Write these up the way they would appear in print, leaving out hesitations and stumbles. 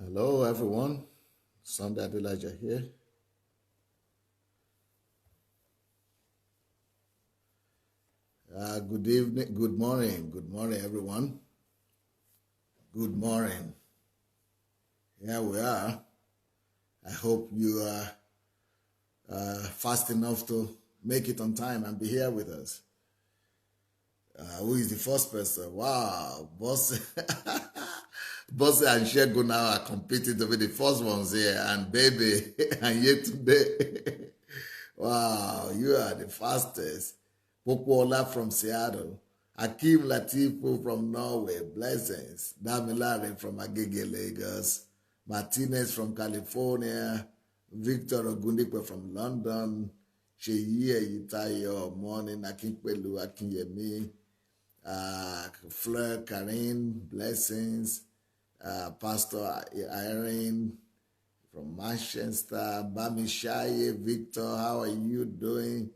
Hello, everyone. Sunday Adelaja here. Good evening, good morning, everyone. Good morning. Here we are. I hope you are fast enough to make it on time and be here with us. Who is the first person? Wow, Boss. Boss and Shego now are competing to be the first ones here, and baby, and yet today. Wow, you are the fastest. Popola from Seattle. Akim Latifu from Norway. Blessings. Damilare from Agege, Lagos. Martinez from California. Victor Ogundipe from London. Sheyi Yitayo. Morning. Akinpelu Akinyemi. Fleur Karin. Blessings. Pastor Irene from Manchester. Bamishaye. Victor, how are you doing?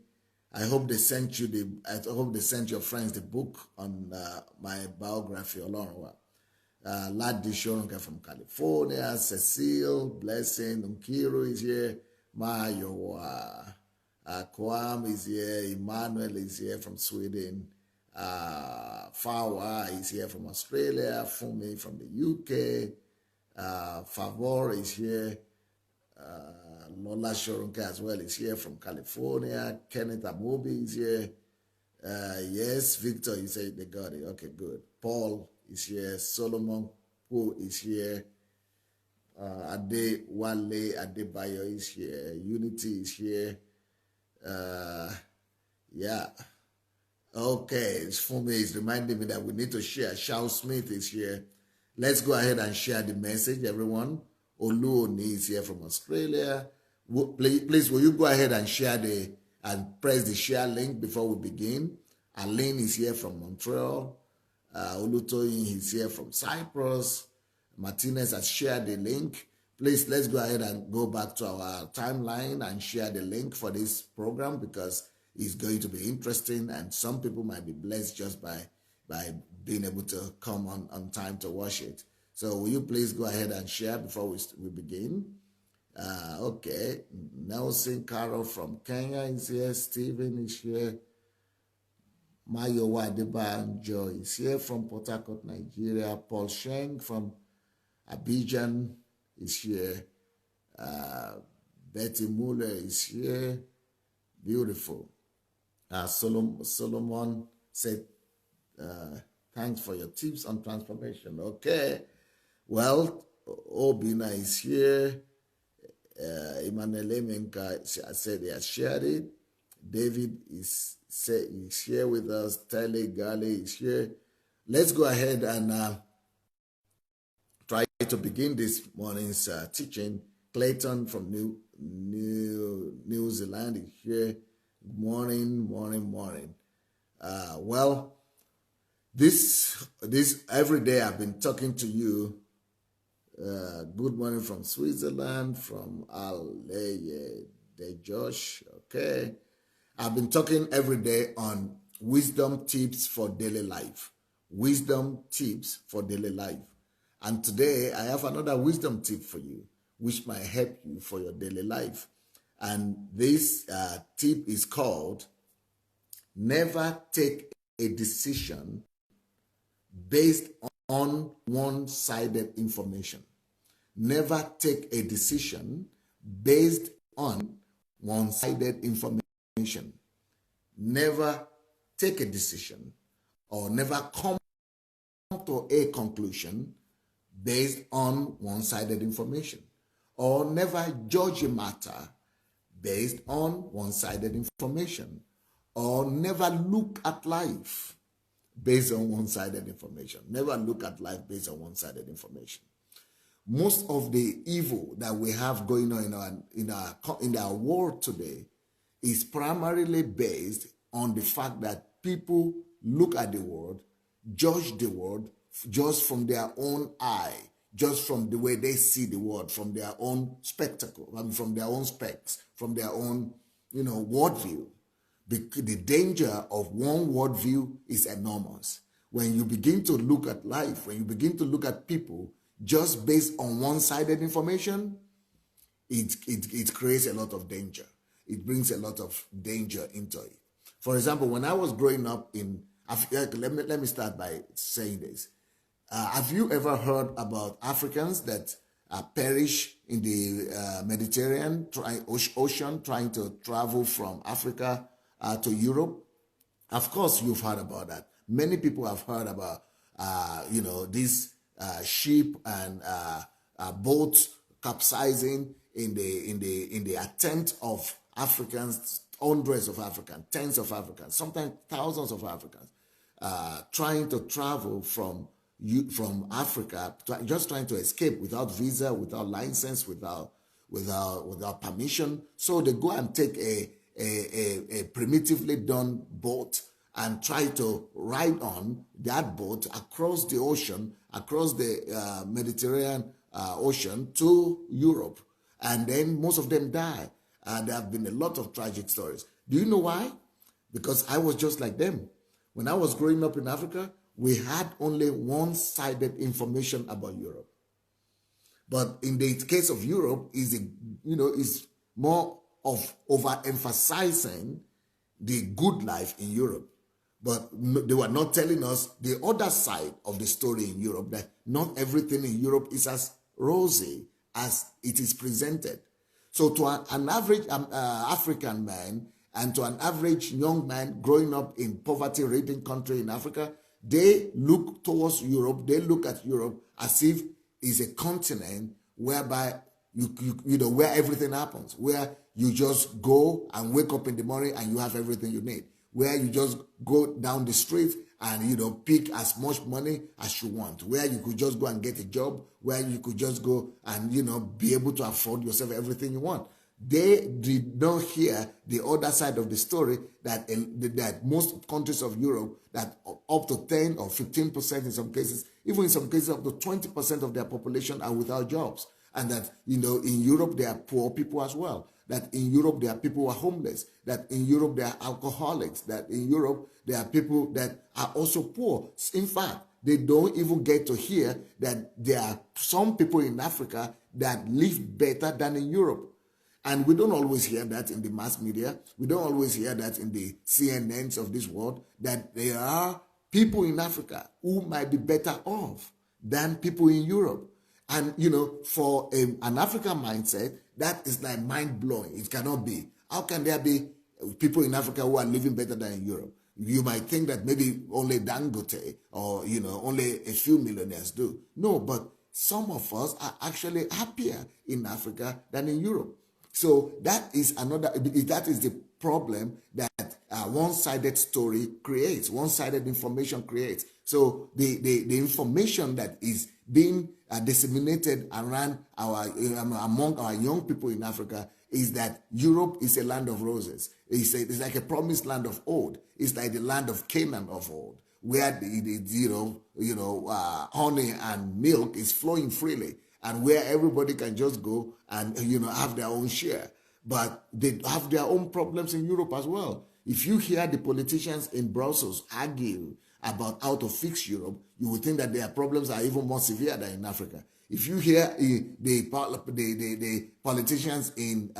I hope they sent you I hope they sent your friends the book on my biography. Ladi Shoronka from California. Cecile, Blessing, Unkiru is here. Mayo, Kwam is here. Emmanuel is here from Sweden. Fawa is here from Australia. Fumi from the UK. Favor is here. Lola Shoronka as well is here from California. Kenneth Amobi is here. Yes, Victor, you say they got it. Okay, good. Paul is here. Solomon Poe is here. Ade Wale Adebayo is here. Unity is here. Yeah. Okay, it's for me. It's reminding me that we need to share. Charles Smith is here. Let's go ahead and share the message, everyone. Oluoni is here from Australia. Please, will you go ahead and share and press the share link before we begin? Aline is here from Montreal. Olutoyin is here from Cyprus. Martinez has shared the link. Please, let's go ahead and go back to our timeline and share the link for this program because it's going to be interesting and some people might be blessed just by being able to come on time to watch it. So will you please go ahead and share before we begin? Okay. Nelson Carroll from Kenya is here. Stephen is here. Mayowa Adebanjo is here from Port Harcourt, Nigeria. Paul Sheng from Abidjan is here. Betty Muller is here. Beautiful. Solomon said, thanks for your tips on transformation. Okay. Well, Obina is here. Emmanuel Emenka said he has shared it. David is here with us. Tele Gale is here. Let's go ahead and try to begin this morning's teaching. Clayton from New Zealand is here. Morning. Well, this every day I've been talking to you. Good morning from Switzerland, from Adelaja, Josh. Okay. I've been talking every day on wisdom tips for daily life. Wisdom tips for daily life. And today I have another wisdom tip for you, which might help you for your daily life. And this tip is called never take a decision based on one-sided information. Never take a decision based on one-sided information. Never take a decision or never come to a conclusion based on one-sided information. Or never judge a matter based on one-sided information. Or never look at life based on one-sided information. Never look at life based on one-sided information. Most of the evil that we have going on in our world today is primarily based on the fact that people look at the world, judge the world just from their own eye, just from the way they see the world, from their own spectacle, from their own specs, from their own, worldview. The danger of one worldview is enormous. When you begin to look at life, when you begin to look at people, just based on one-sided information, it creates a lot of danger. It brings a lot of danger into it. For example, when I was growing up in Africa, let me start by saying this. Have you ever heard about Africans that perish in the Mediterranean Ocean trying to travel from Africa to Europe? Of course, you've heard about that. Many people have heard about, these ship and boats capsizing in the attempt of Africans, hundreds of Africans, tens of Africans, sometimes thousands of Africans, trying to travel from Africa, just trying to escape without visa, without license, without permission. So they go and take a primitively done boat and try to ride on that boat across the ocean, across the Mediterranean Ocean to Europe. And then most of them die. There have been a lot of tragic stories. Do you know why? Because I was just like them. When I was growing up in Africa, we had only one-sided information about Europe. But in the case of Europe, is more of overemphasizing the good life in Europe. But they were not telling us the other side of the story in Europe, that not everything in Europe is as rosy as it is presented. So to an average African man and to an average young man growing up in poverty-ridden country in Africa, they look towards Europe, they look at Europe as if it's a continent whereby where everything happens, where you just go and wake up in the morning and you have everything you need, where you just go down the street and pick as much money as you want, where you could just go and get a job, where you could just go and be able to afford yourself everything you want. They did not hear the other side of the story, that most countries of Europe, that up to 10 or 15% in some cases, even in some cases up to 20% of their population are without jobs. And that, in Europe, there are poor people as well. That in Europe, there are people who are homeless. That in Europe, there are alcoholics. That in Europe, there are people that are also poor. In fact, they don't even get to hear that there are some people in Africa that live better than in Europe. And we don't always hear that in the mass media. We don't always hear that in the CNNs of this world, that there are people in Africa who might be better off than people in Europe. And, for an African mindset, that is like mind-blowing. It cannot be. How can there be people in Africa who are living better than in Europe? You might think that maybe only Dangote or, only a few millionaires do. No, but some of us are actually happier in Africa than in Europe. So that is the problem that one-sided story creates, one-sided information creates. So the information that is being disseminated around among our young people in Africa is that Europe is a land of roses. It's like a promised land of old. It's like the land of Canaan of old, where honey and milk is flowing freely, and where everybody can just go and have their own share. But they have their own problems in Europe as well. If you hear the politicians in Brussels argue about how to fix Europe, you would think that their problems are even more severe than in Africa. If you hear the politicians in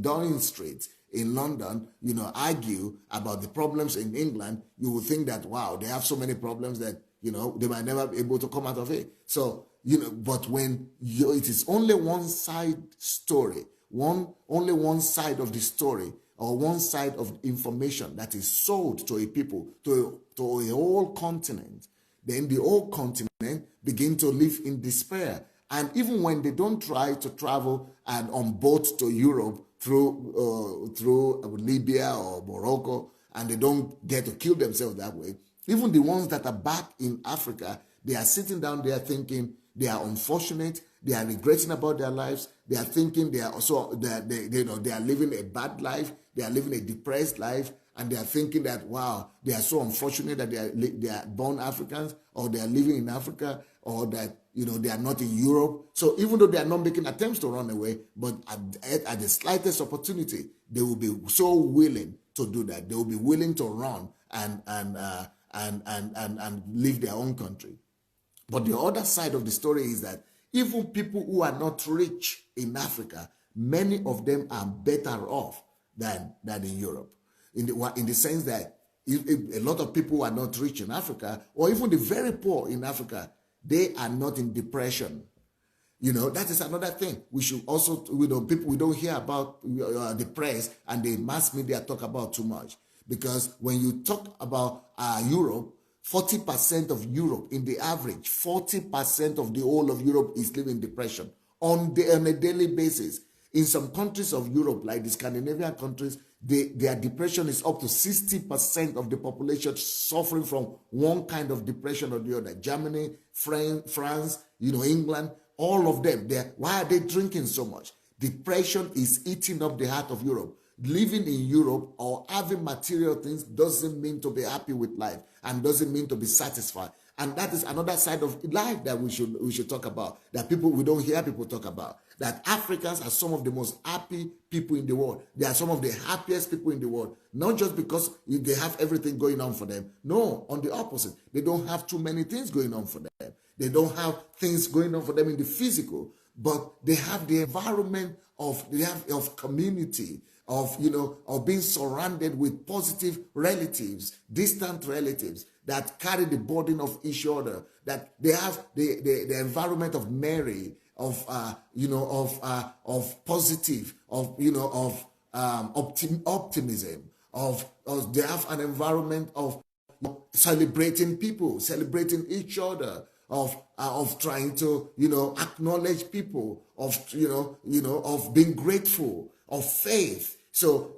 Downing Street in London, argue about the problems in England, you would think that, wow, they have so many problems that, they might never be able to come out of it. So, but when it is only one side story, only one side of the story, or one side of information that is sold to a people, to a whole continent, then the whole continent begin to live in despair. And even when they don't try to travel and on boats to Europe through Libya or Morocco, and they don't get to kill themselves that way, even the ones that are back in Africa, they are sitting down there thinking they are unfortunate, they are regretting about their lives, they are thinking they are living a bad life, they are living a depressed life, and they are thinking that, wow, they are so unfortunate that they are born Africans, or they are living in Africa, or that they are not in Europe. So even though they are not making attempts to run away, but at the slightest opportunity, they will be so willing to do that. They will be willing to run and leave their own country. But the other side of the story is that even people who are not rich in Africa, many of them are better off than in Europe. In the sense that if a lot of people who are not rich in Africa, or even the very poor in Africa, they are not in depression. That is another thing. We should also, people, we don't hear about the press and the mass media talk about too much. Because when you talk about Europe, 40% of Europe, in the average, 40% of the whole of Europe is living in depression on a daily basis. In some countries of Europe, like the Scandinavian countries, their depression is up to 60% of the population suffering from one kind of depression or the other. Germany, France, England, all of them. Why are they drinking so much? Depression is eating up the heart of Europe. Living in Europe or having material things doesn't mean to be happy with life and doesn't mean to be satisfied. And that is another side of life that we should talk about, that we don't hear people talk about. That Africans are some of the most happy people in the world. They are some of the happiest people in the world. Not just because they have everything going on for them. No, on the opposite. They don't have too many things going on for them. They don't have things going on for them in the physical, but they have the environment of community, of being surrounded with positive relatives, distant relatives that carry the burden of each other, that they have the environment of Mary, of positive, of optimism, of they have an environment of celebrating people, celebrating each other, of trying to acknowledge people, of being grateful, of faith. So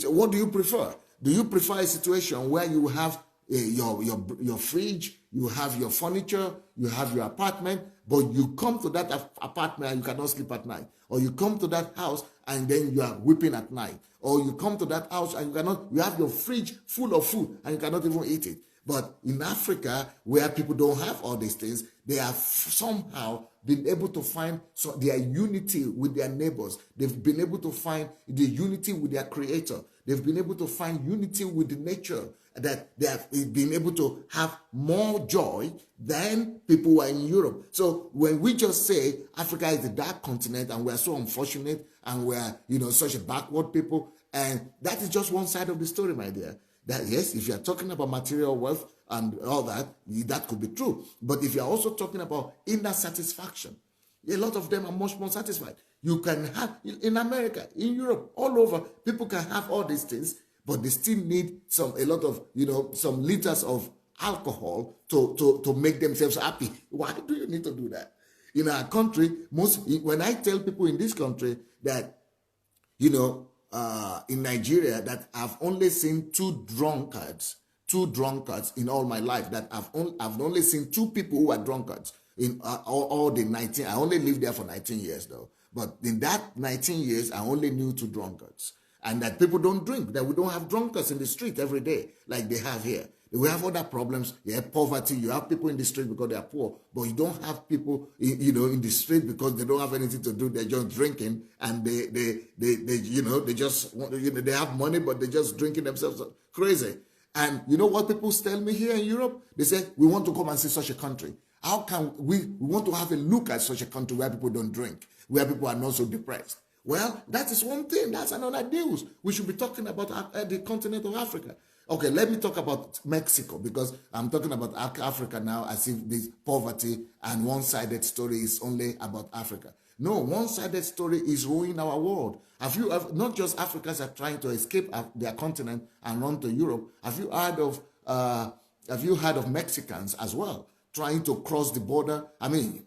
what do you prefer? Do you prefer a situation where you have your fridge, you have your furniture, you have your apartment, but you come to that apartment and you cannot sleep at night, or you come to that house and then you are weeping at night, or you come to that house and you have your fridge full of food and you cannot even eat it? But in Africa, where people don't have all these things, they have somehow been able to find their unity with their neighbors. They've been able to find the unity with their creator. They've been able to find unity with the nature, that they have been able to have more joy than people who are in Europe. So when we just say Africa is a dark continent and we're so unfortunate and we're such a backward people, and that is just one side of the story, my dear. That yes, if you are talking about material wealth and all that, that could be true. But if you are also talking about inner satisfaction, a lot of them are much more satisfied. You can have, in America, in Europe, all over, people can have all these things, but they still need some liters of alcohol to make themselves happy. Why do you need to do that? In our country, when I tell people in this country that, in Nigeria, that I've only seen two drunkards in all my life, that I've only seen two people who are drunkards in all the 19. I only lived there for 19 years though. But in that 19 years, I only knew two drunkards. And that people don't drink, that we don't have drunkards in the street every day like they have here. We have other problems. You have poverty. You have people in the street because they are poor, but you don't have people, in the street because they don't have anything to do. They're just drinking, and they just they have money, but they're just drinking themselves crazy. And you know what people tell me here in Europe? They say, we want to come and see such a country. How can we want to have a look at such a country where people don't drink, where people are not so depressed? Well, that is one thing. That's another news. We should be talking about the continent of Africa. Okay, let me talk about Mexico, because I'm talking about Africa now as if this poverty and one-sided story is only about Africa. No, one-sided story is ruining our world. Not just Africans are trying to escape their continent and run to Europe. Have you heard of Mexicans as well trying to cross the border? I mean,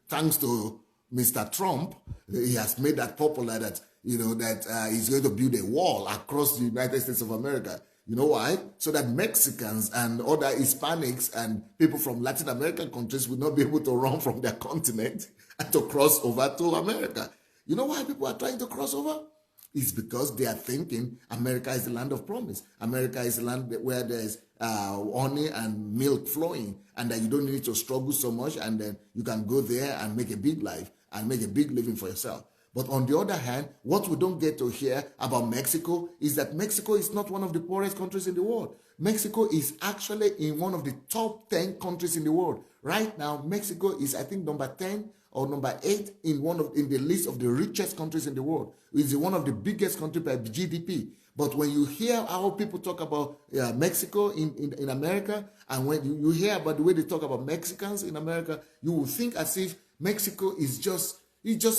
thanks to Mr. Trump, he has made that popular that he's going to build a wall across the United States of America. You know why? So that Mexicans and other Hispanics and people from Latin American countries will not be able to run from their continent and to cross over to America. You know why people are trying to cross over? It's because they are thinking America is the land of promise. America is the land where there's honey and milk flowing, and that you don't need to struggle so much, and then you can go there and make a big life and make a big living for yourself. But on the other hand, what we don't get to hear about Mexico is that Mexico is not one of the poorest countries in the world. Mexico is actually in one of the top 10 countries in the world, Right now, Mexico is, I think, number 10 or number 8 in the list of the richest countries in the world. It's one of the biggest countries by GDP. But when you hear how people talk about Mexico in America, and when you hear about the way they talk about Mexicans in America, you will think as if Mexico is just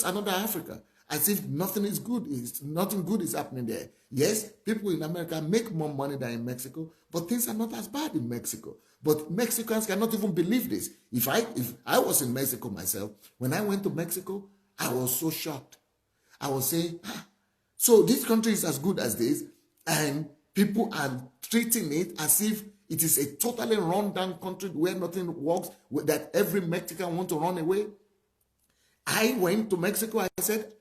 another Africa, as if nothing is good, nothing good is happening there. Yes, people in America make more money than in Mexico, but things are not as bad in Mexico. But Mexicans cannot even believe this. If I was in Mexico myself, when I went to Mexico, I was so shocked. I was saying, so this country is as good as this, and people are treating it as if it is a totally run-down country where nothing works, that every Mexican wants to run away. I went to Mexico, I said,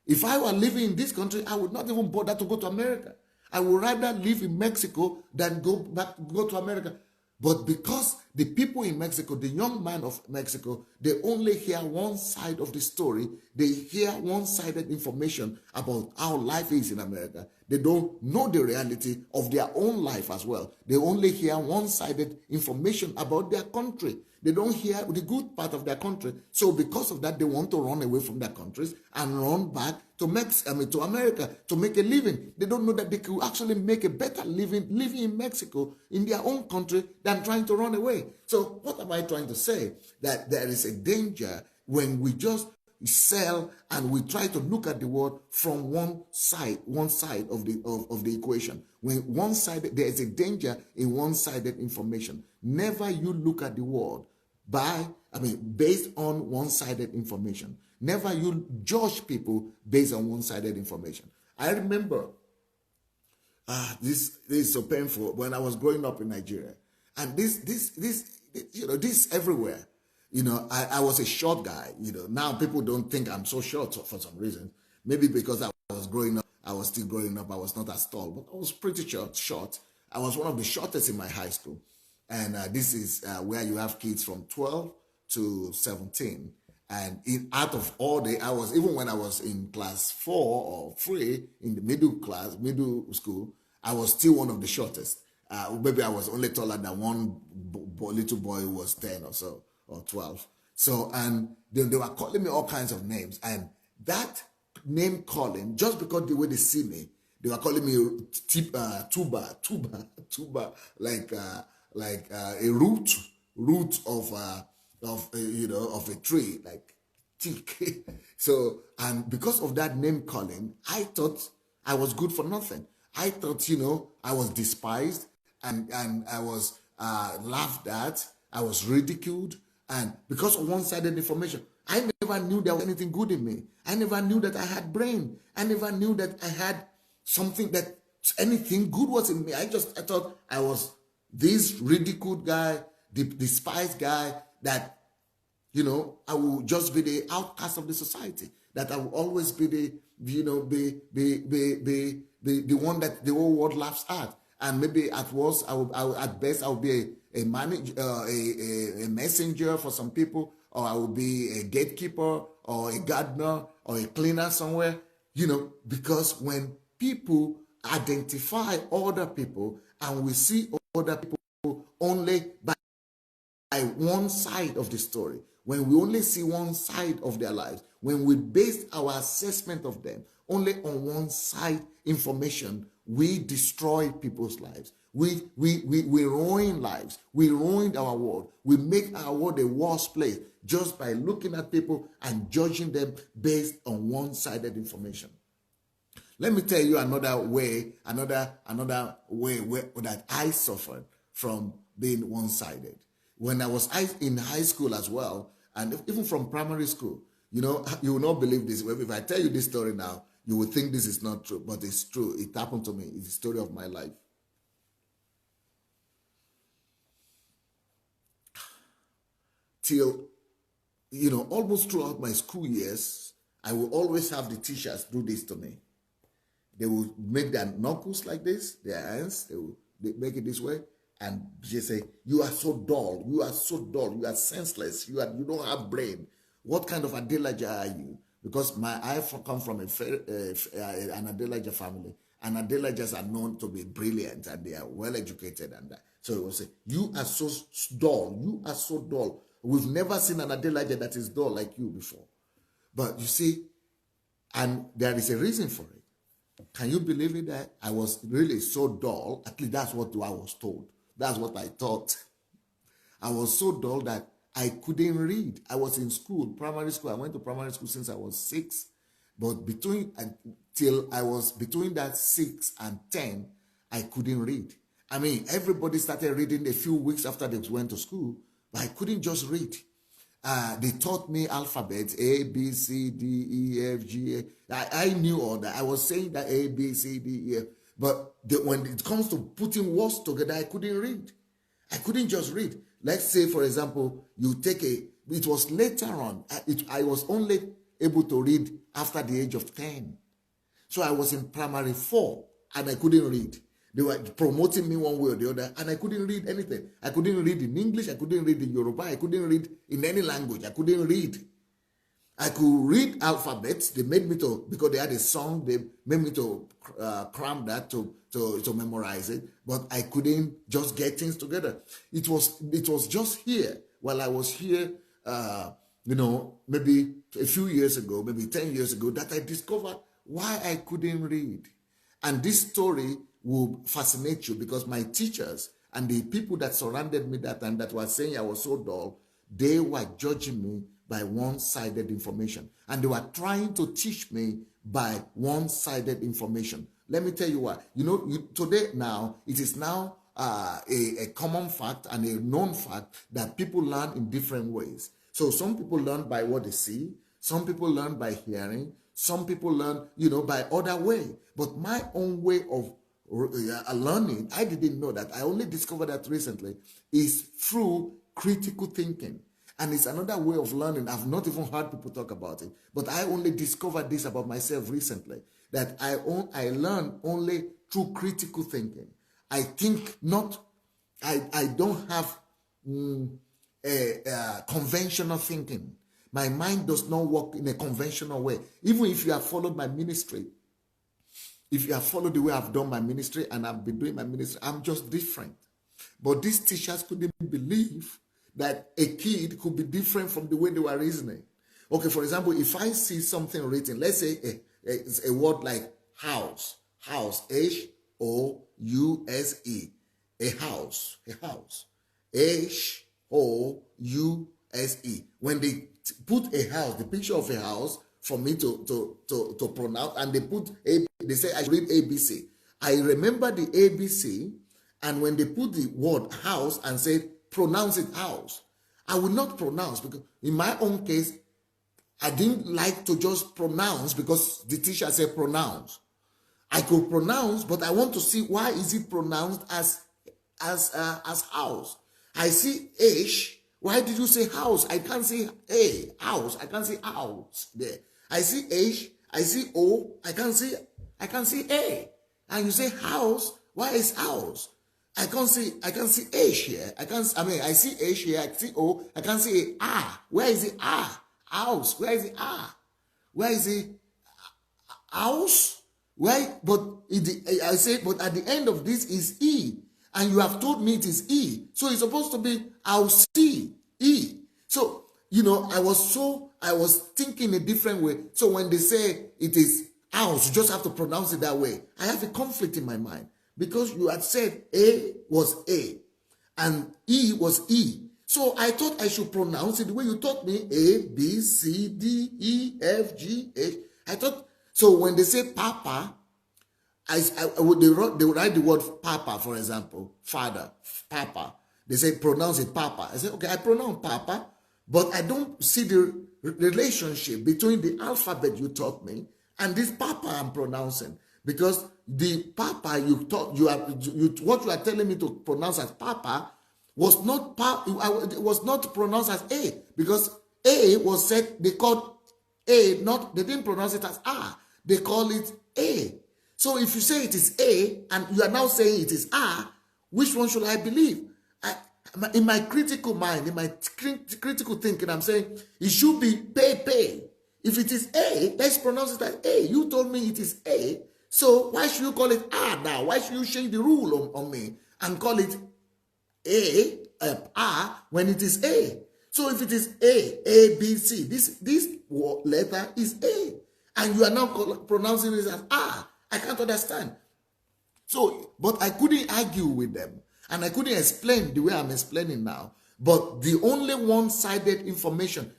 if I were living in this country, I would not even bother to go to America. I would rather live in Mexico than go to America. But because the people in Mexico, the young man of Mexico, they only hear one side of the story. They hear one-sided information about how life is in America. They don't know the reality of their own life as well. They only hear one-sided information about their country. They don't hear the good part of their country. So because of that, they want to run away from their countries and run back to to America to make a living. They don't know that they could actually make a better living in Mexico, in their own country, than trying to run away. So what am I trying to say? That there is a danger when we just sell and we try to look at the world from one side of the equation. When one side, there is a danger in one-sided information. Never you look at the world based on one-sided information. Never you judge people based on one-sided information. I remember this is so painful when I was growing up in Nigeria, and this everywhere. I was a short guy. Now people don't think I'm so short for some reason. Maybe because I was growing up, I was still growing up. I was not as tall, but I was pretty short. I was one of the shortest in my high school. And this is where you have kids from 12 to 17. And out of all even when I was in class 4 or 3 in the middle school, I was still one of the shortest. Maybe I was only taller than one little boy who was 10 or so, or 12. So, and they were calling me all kinds of names. And that name calling, just because the way they see me, they were calling me tuba, like a root of a tree, like thick. So, and because of that name calling, I thought I was good for nothing. I thought, I was despised and I was laughed at. I was ridiculed. And because of one-sided information, I never knew there was anything good in me. I never knew that I had brain. I never knew that I had something, that anything good was in me. I thought I was this ridiculed guy, the despised guy, that, I will just be the outcast of the society, that I will always be the one that the whole world laughs at. And maybe at worst, at best, I will be a messenger for some people, or I will be a gatekeeper or a gardener or a cleaner somewhere, because when people identify other people and we see other people only by one side of the story, when we only see one side of their lives, when we base our assessment of them only on one side information, we destroy people's lives. We ruin lives. We ruin our world. We make our world a worse place just by looking at people and judging them based on one-sided information. Let me tell you another way that I suffered from being one-sided. When I was in high school as well, and even from primary school, you will not believe this. If I tell you this story now, you will think this is not true, but it's true. It happened to me. It's the story of my life. Till, almost throughout my school years, I will always have the teachers do this to me. They will make their knuckles like this, their hands, they make it this way, and they say, "You are so dull, you are so dull, you are senseless, you don't have brain. What kind of Adelaja are you?" Because I come from an Adelaja family, and Adelajas are known to be brilliant and they are well educated and that. So it will say, "You are so dull, you are so dull. We've never seen an Adelaja that is dull like you before. But you see, and there is a reason for it. Can you believe it that I was really so dull? At least that's what I was told. That's what I thought. I was so dull that I couldn't read. I was in school, primary school. I went to primary school since I was 6. But till I was between that 6 and 10, I couldn't read. I mean, everybody started reading a few weeks after they went to school, but I couldn't just read. They taught me alphabets, A, B, C, D, E, F, G, A. I knew all that. I was saying that A, B, C, D, E, F. But when it comes to putting words together, I couldn't read. I couldn't just read. Let's say, for example, you take it was later on. I was only able to read after the age of 10. So I was in primary 4 and I couldn't read. They were promoting me one way or the other, and I couldn't read anything. I couldn't read in English. I couldn't read in Yoruba. I couldn't read in any language. I couldn't read. I could read alphabets. They made me to, because they had a song, they made me to cram that to memorize it. But I couldn't just get things together. It was just here, while I was here, maybe a few years ago, maybe 10 years ago, that I discovered why I couldn't read. And this story will fascinate you, because my teachers and the people that surrounded me that time that were saying I was so dull, they were judging me by one-sided information. And they were trying to teach me by one-sided information. Let me tell you what. Today now, it is now a common fact and a known fact that people learn in different ways. So some people learn by what they see. Some people learn by hearing. Some people learn, by other way. But my own way of learning, I didn't know that. I only discovered that recently, is through critical thinking. And it's another way of learning. I've not even heard people talk about it. But I only discovered this about myself recently, that I learn only through critical thinking. I think not, I don't have conventional thinking. My mind does not work in a conventional way. Even if you have followed my ministry, if you have followed the way I've done my ministry and I've been doing my ministry, I'm just different. But these teachers couldn't believe that a kid could be different from the way they were reasoning. Okay, for example, if I see something written, let's say it's a word like house, H-O-U-S-E, a house, H-O-U-S-E. When they put a house, the picture of a house, for me to pronounce, and they say I should read ABC. I remember the ABC, and when they put the word house and said pronounce it house, I would not pronounce, because in my own case, I didn't like to just pronounce because the teacher said pronounce. I could pronounce, but I want to see why is it pronounced as house. I see H. Why did you say house? I can't say A, house. I can't say house there. I see H, I see O, I can't see A. And you say house, why is house? I can't see H here. I see H here, I see O, I can't see A. Where is it A? House. Where is it A? Where is it house? Why? But at the end of this is E. And you have told me it is E. So it's supposed to be I'll see E. So, I was thinking a different way. So when they say it is house, you just have to pronounce it that way. I have a conflict in my mind, because you had said A was A and E was E. So I thought I should pronounce it the way you taught me, A, B, C, D, E, F, G, H. I thought, so when they say Papa, they would write the word Papa, for example, father, Papa. They say pronounce it Papa. I say, okay, I pronounce Papa, but I don't see the relationship between the alphabet you taught me and this Papa I'm pronouncing. Because the Papa what you are telling me to pronounce as Papa was not pronounced as A, because A was said, they called A, they didn't pronounce it as A, they call it A. So if you say it is A and you are now saying it is A, which one should I believe? In my critical mind, in my critical thinking, I'm saying it should be pay. If it is A, let's pronounce it as A. You told me it is A, so why should you call it A now? Why should you change the rule on me and call it A when it is A? So if it is A, B, C, this letter is A. And you are now pronouncing it as I can't understand. So, but I couldn't argue with them. And I couldn't explain the way I'm explaining now. But the only one-sided information,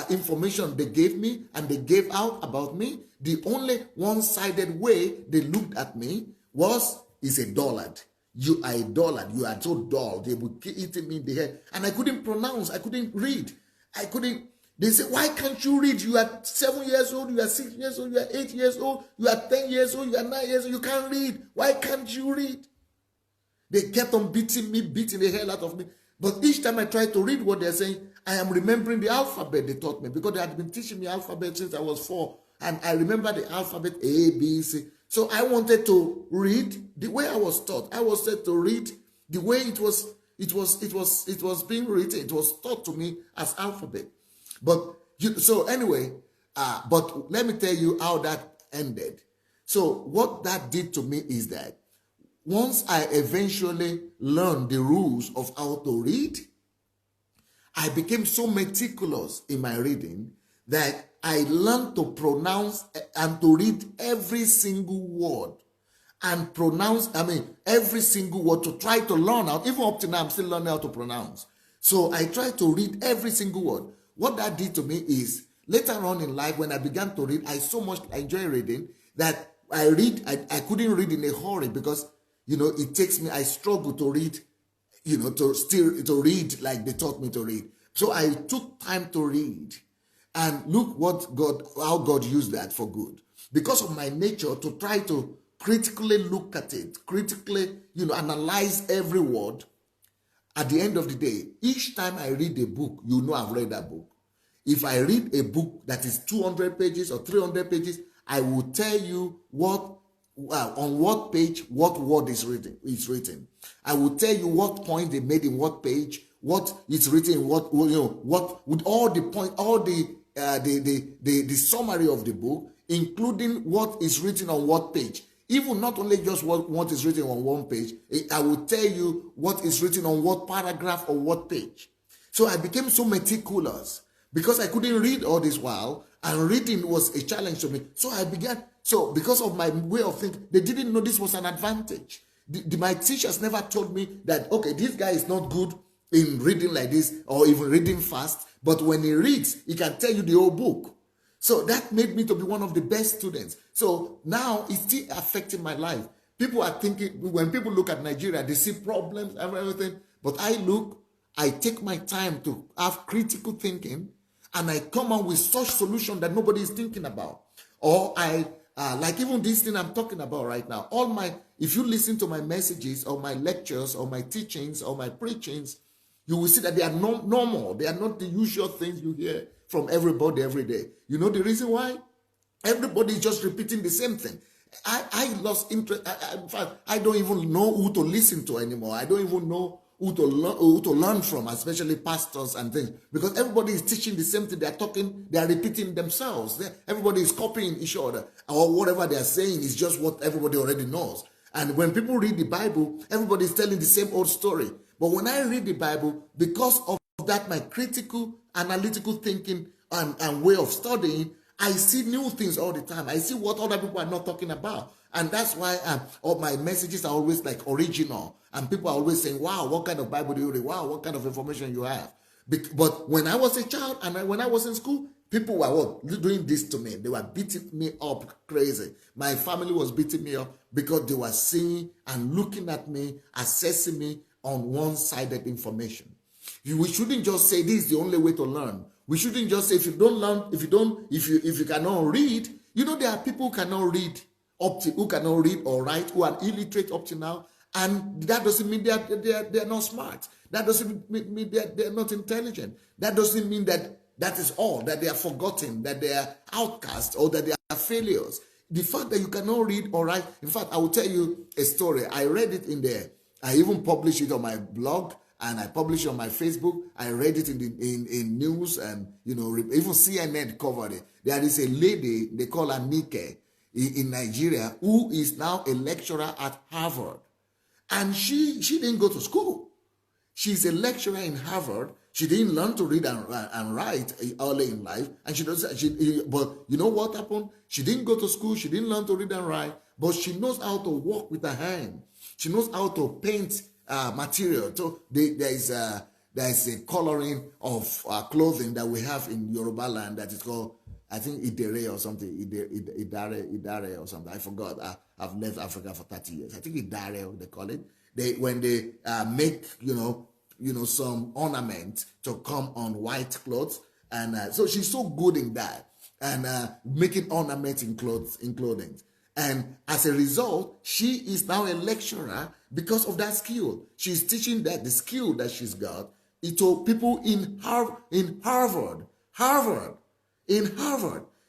information they gave me and they gave out about me, the only one-sided way they looked at me is a dullard. You are a dullard. You are so dull. They would hit me in the head. And I couldn't pronounce. I couldn't read. They say, why can't you read? You are 7 years old. You are 6 years old. You are 8 years old. You are 10 years old. You are 9 years old. You can't read. Why can't you read? They kept on beating the hell out of me. But each time I tried to read what they're saying, I am remembering the alphabet they taught me, because they had been teaching me alphabet since I was 4. And I remember the alphabet A, B, C. So I wanted to read the way I was taught. I was said to read the way it was being written. It was taught to me as alphabet. But but let me tell you how that ended. So what that did to me is that once I eventually learned the rules of how to read, I became so meticulous in my reading that I learned to pronounce and to read every single word and pronounce, every single word, to try to learn out. Even up to now, I'm still learning how to pronounce. So I try to read every single word. What that did to me is, later on in life, when I began to read, I so much enjoy reading that I couldn't read in a hurry, because, it takes me, I struggle to read, to read like they taught me to read. So I took time to read. And look how God used that for good. Because of my nature to try to critically look at it, critically, analyze every word. At the end of the day, each time I read a book, I've read that book. If I read a book that is 200 pages or 300 pages, I will tell you on what page what word is written. I will tell you what point they made in what page, what is written in what with all the point, all the summary of the book, including what is written on what page. Even not only just what is written on one page, I will tell you what is written on what paragraph or what page. So I became so meticulous because I couldn't read all this while, and reading was a challenge to me. So because of my way of thinking, they didn't know this was an advantage. My teachers never told me that, okay, this guy is not good in reading like this or even reading fast, but when he reads, he can tell you the whole book. So that made me to be one of the best students. So now it's still affecting my life. People are thinking, when people look at Nigeria, they see problems and everything. But I take my time to have critical thinking, and I come out with such solution that nobody is thinking about. Or like even this thing I'm talking about right now, if you listen to my messages or my lectures or my teachings or my preachings, you will see that they are normal. They are not the usual things you hear from everybody every day. You know the reason why? Everybody is just repeating the same thing. I lost interest. In fact, I don't even know who to listen to anymore. I don't even know who to learn from, especially pastors and things, because everybody is teaching the same thing. They are talking, they are repeating themselves. Everybody is copying each other, or whatever they are saying is just what everybody already knows. And when people read the Bible, everybody is telling the same old story. But when I read the Bible, because of that, my critical, analytical thinking and way of studying, I see new things all the time. I see what other people are not talking about. And that's why all my messages are always like original. And people are always saying, wow, what kind of Bible do you read? Wow, what kind of information you have? But when I was a child and when I was in school, people were doing this to me. They were beating me up crazy. My family was beating me up because they were seeing and looking at me, assessing me on one-sided information. We shouldn't just say this is the only way to learn. We shouldn't just say if you cannot read, there are people who cannot read or write, who are illiterate up to now, and that doesn't mean they are not smart. That doesn't mean they're not intelligent. That doesn't mean that is all, that they are forgotten, that they are outcasts, or that they are failures. The fact that you cannot read or write, in fact, I will tell you a story. I read it in there. I even published it on my blog, and I published it on my Facebook. I read it in news, and even CNN covered it. There is a lady, they call her Nike, in Nigeria, who is now a lecturer at Harvard. And she didn't go to school. She's a lecturer in Harvard. She didn't learn to read and write early in life, and she doesn't. But you know what happened? She didn't go to school. She didn't learn to read and write, but she knows how to work with her hand. She knows how to paint material. So there is a coloring of clothing that we have in Yoruba land that is called, I think, Idere or something. Idare or something. I forgot. I've left Africa for 30 years. I think Idare they call it. When they make some ornament to come on white clothes, and so she's so good in that, and making ornaments in clothing. And as a result, she is now a lecturer because of that skill. She's teaching that the skill that she's got to people in Harvard.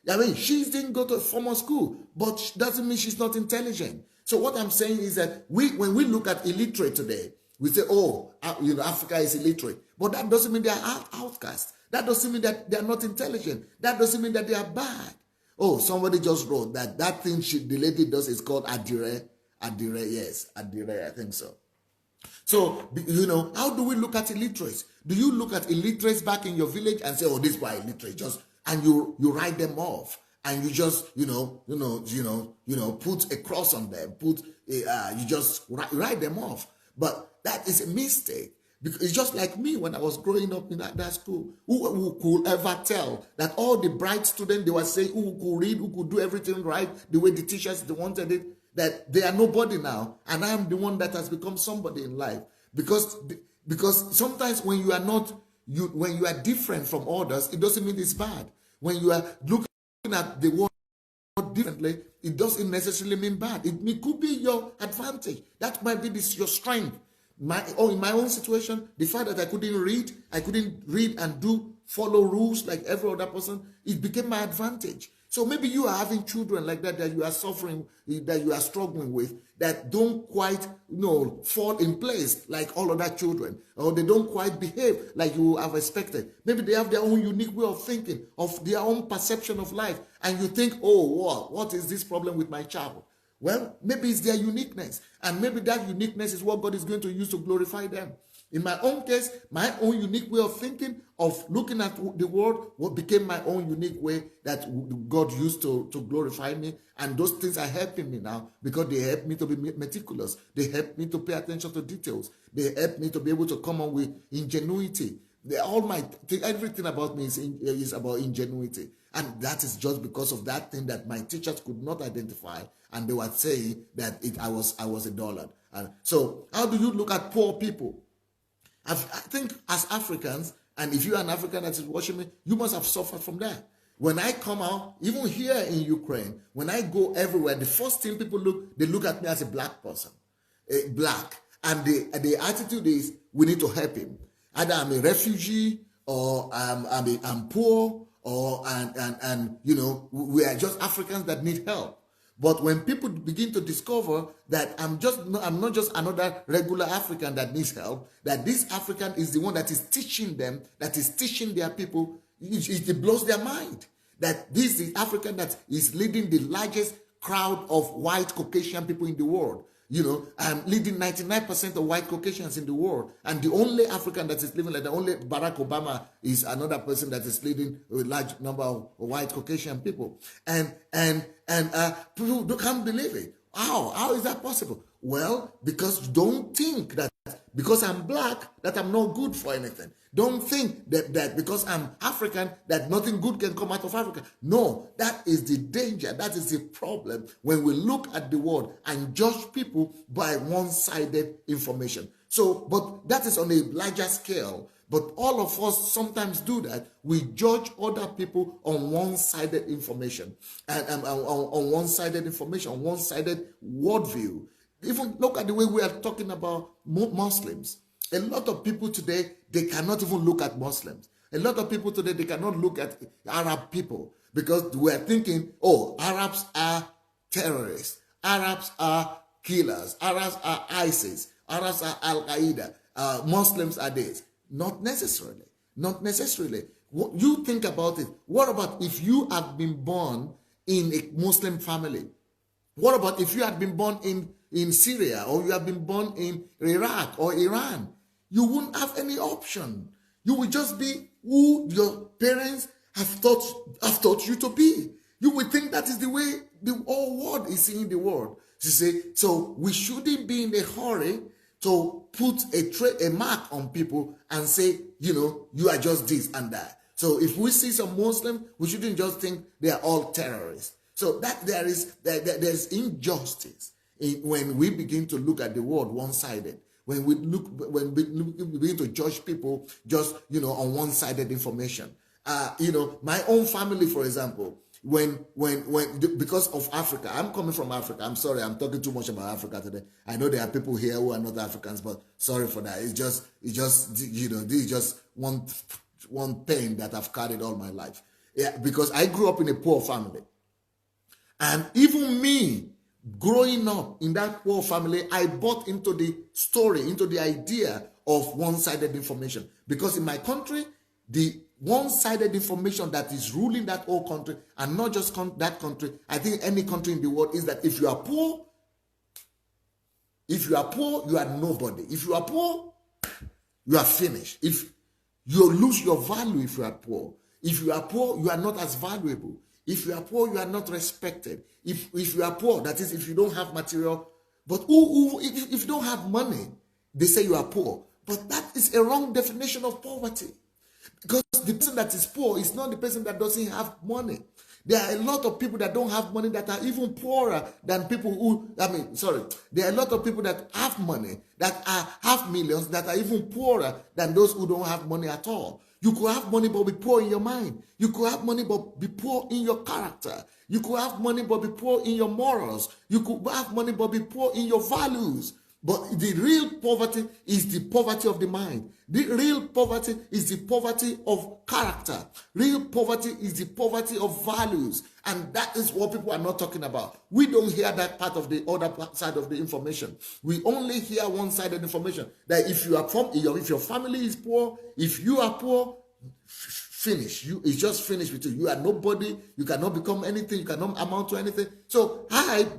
I mean, she didn't go to a formal school, but doesn't mean she's not intelligent. So what I'm saying is that when we look at illiterate today, we say, oh, Africa is illiterate. But that doesn't mean they are outcasts. That doesn't mean that they are not intelligent. That doesn't mean that they are bad. Oh, somebody just wrote that thing the lady does is called Adire. Yes, Adire, I think so. So, how do we look at illiterates? Do you look at illiterates back in your village and say, oh, these are illiterate, and you write them off, and you just, put a cross on them, you just write them off. But that is a mistake. Because it's just like me when I was growing up in that school. Who could ever tell that all the bright students, they were saying who could read, who could do everything right, the way the teachers they wanted it, that they are nobody now, and I am the one that has become somebody in life. Because sometimes when you are different from others, it doesn't mean it's bad. When you are looking at the world differently, it doesn't necessarily mean bad. It could be your advantage. That might be your strength. In my own situation, the fact that I couldn't read and follow rules like every other person, it became my advantage. So maybe you are having children like that you are suffering, that you are struggling with, that don't quite fall in place like all other children, or they don't quite behave like you have expected. Maybe they have their own unique way of thinking, of their own perception of life, and you think, oh, what is this problem with my child? Well, maybe it's their uniqueness, and maybe that uniqueness is what God is going to use to glorify them. In my own case, my own unique way of thinking, of looking at the world, what became my own unique way that God used to glorify me. And those things are helping me now because they help me to be meticulous. They help me to pay attention to details. They help me to be able to come on with ingenuity. Everything about me is about ingenuity. And that is just because of that thing that my teachers could not identify. And they were saying that I was a dullard. And so how do you look at poor people? I think as Africans, and if you're an African that is watching me, you must have suffered from that. When I come out, even here in Ukraine, when I go everywhere, the first thing people look at me as a black person, black. And the attitude is, we need to help him. Either I'm a refugee, or I'm poor, or we are just Africans that need help. But when people begin to discover that I'm not just another regular African that needs help, that this African is the one that is teaching them, that is teaching their people, it blows their mind. That this is African that is leading the largest crowd of white Caucasian people in the world. I'm leading 99% of white Caucasians in the world. And the only African that is living like that, only Barack Obama is another person that is leading a large number of white Caucasian people. And people can't believe it. How is that possible? Well, because don't think that because I'm black that I'm not good for anything. Don't think that because I'm African that nothing good can come out of Africa. No, that is the danger. That is the problem when we look at the world and judge people by one-sided information. So, but that is on a larger scale. But all of us sometimes do that. We judge other people on one-sided information, and on one-sided information, on one-sided worldview. Even look at the way we are talking about Muslims. A lot of people today, they cannot even look at Muslims. A lot of people today, they cannot look at Arab people because we're thinking, oh, Arabs are terrorists. Arabs are killers. Arabs are ISIS. Arabs are Al-Qaeda. Muslims are this. Not necessarily. Not necessarily. You think about it. What about if you have been born in a Muslim family? What about if you had been born in Syria, or you have been born in Iraq or Iran? you won't have any option. You will just be who your parents have taught you to be. You will think that is the way the whole world is seeing the world. She say, so we shouldn't be in a hurry to put a mark on people and say, you are just this and that. So if we see some Muslim, we shouldn't just think they are all terrorists. So that there's injustice when we begin to look at the world one-sided. When we begin to judge people just on one-sided information. My own family, for example, when because of Africa, I'm coming from Africa. I'm sorry, I'm talking too much about Africa today. I know there are people here who are not Africans, but sorry for that. It's just this is just one pain that I've carried all my life. Yeah, because I grew up in a poor family, and even me growing up in that poor family, I bought into the story, into the idea of one-sided information. Because in my country, the one-sided information that is ruling that whole country, and not just that country, I think any country in the world, is that if you are poor, you are nobody. If you are poor, you are finished. If you lose your value if you are poor. If you are poor, you are not as valuable. If you are poor, you are not respected. If you are poor, that is, if you don't have material, but if you don't have money, they say you are poor. But that is a wrong definition of poverty. Because the person that is poor is not the person that doesn't have money. There are a lot of people that don't have money that are even poorer than people who, there are a lot of people that have money, that have millions, that are even poorer than those who don't have money at all. You could have money but be poor in your mind. You could have money but be poor in your character. You could have money but be poor in your morals. You could have money but be poor in your values. But the real poverty is the poverty of the mind. The real poverty is the poverty of character. Real poverty is the poverty of values. And that is what people are not talking about. We don't hear that part of the other side of the information. We only hear one-sided information. That if your family is poor, if you are poor, finish. It's just finished with you. You are nobody. You cannot become anything. You cannot amount to anything. So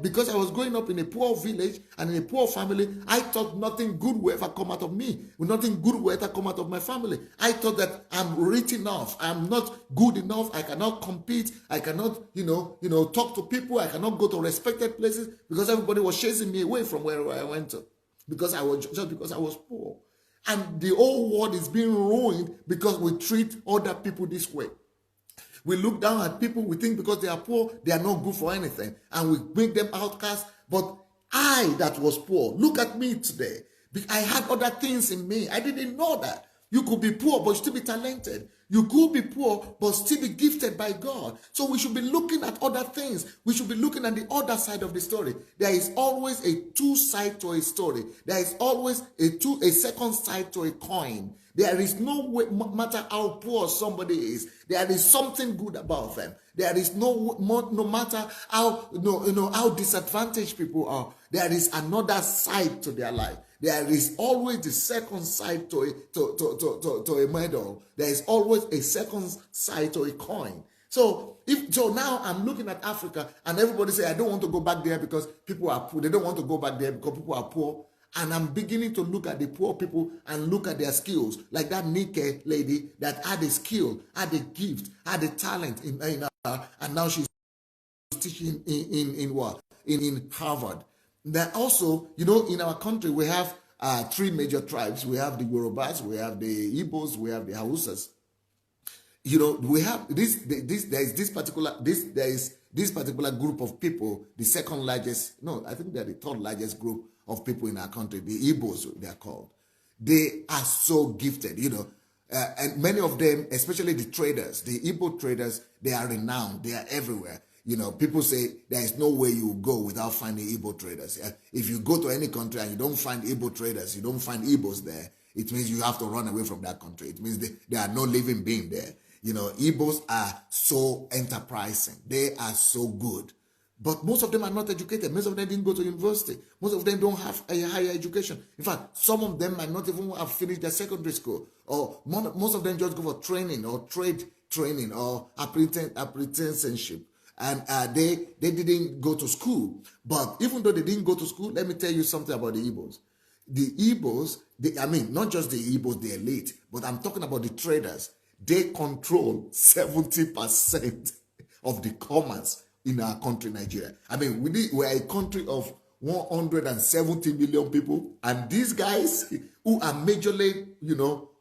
because I was growing up in a poor village and in a poor family, I thought nothing good will ever come out of me. Nothing good will ever come out of my family. I thought that I'm rich enough. I'm not good enough. I cannot compete. I cannot, talk to people. I cannot go to respected places because everybody was chasing me away from where I went to. Because I was poor. And the whole world is being ruined because we treat other people this way. We look down at people, we think because they are poor, they are not good for anything. And we make them outcasts. But I that was poor, look at me today. I had other things in me. I didn't know that. You could be poor but still be talented. You could be poor but still be gifted by God. So we should be looking at other things. We should be looking at the other side of the story. There is always a two side to a story. There is always a second side to a coin. There is no matter how poor somebody is, there is something good about them. There is no matter how disadvantaged people are, there is another side to their life. There is always the second side to a medal. There is always a second side to a coin. So now I'm looking at Africa and everybody say, I don't want to go back there because people are poor. They don't want to go back there because people are poor. And I'm beginning to look at the poor people and look at their skills. Like that Nike lady that had a skill, had a gift, had a talent in her, and now she's teaching in Harvard. That also, in our country, we have three major tribes. We have the Yorubas, we have the Igbos, we have the Hausas. We have there is this particular group of people, the second largest, no, I think they're the third largest group of people in our country, the Igbos, they are called. They are so gifted, and many of them, especially the traders, the Igbo traders, they are renowned, they are everywhere. People say there is no way you go without finding Igbo traders. If you go to any country and you don't find Igbo traders, you don't find Igbos there, it means you have to run away from that country. It means there are no living being there. Igbos are so enterprising. They are so good. But most of them are not educated. Most of them didn't go to university. Most of them don't have a higher education. In fact, some of them might not even have finished their secondary school. Or most of them just go for training or trade training or apprenticeship. And they didn't go to school. But even though they didn't go to school, let me tell you something about the Igbos. the Igbos, I mean, not just the Igbos, the elite, but I'm talking about the traders. They control 70% of the commerce in our country, Nigeria. I mean, we're a country of 170 million people, and these guys who are majorly,